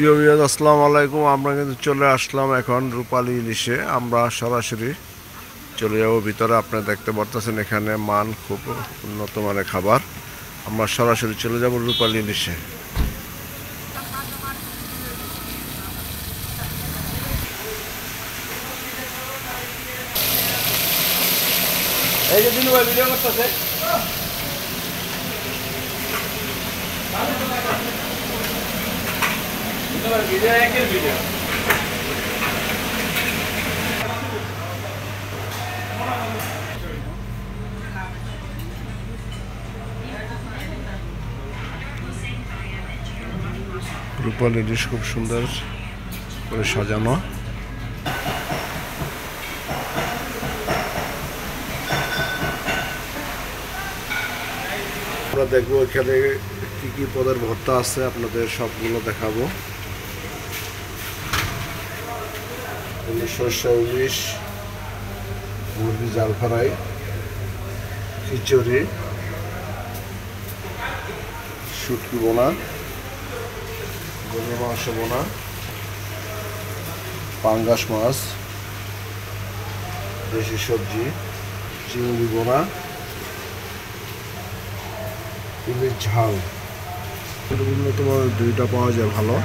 প্রিয় ভিউয়ার্স, আসসালামু আলাইকুম। আমরা কিন্তু চলে আসলাম এখন রূপালী ইলিশে। আমরা সরাসরি চলে যাব ভিতরে। আপনারা দেখতে পারতেছেন এখানে মান খুব উন্নত মানের খাবার। আমরা সরাসরি চলে যাব রূপালী ইলিশে। এই যে দিনু ভাই ভিডিও করতেছে। ভিডিও একের ভিডিও রূপালী ইলিশ খুব সুন্দর করে সাজানো। আমরা দেখবো এখানে কি কি পদের ভর্তা আছে, আপনাদের সবগুলো দেখাবো। সরষে ইলিশ, মুরগি জাল ফ্রাই, খিচুড়ি, শুটকি বোনা, গরুর মাংস বোনা, পাঙ্গাস মাছ, দেশি সবজি, চিংড়ি বোনা, ইলিশ ঝাল। উন্নত মানের দুইটা পাওয়া যায় ভালো।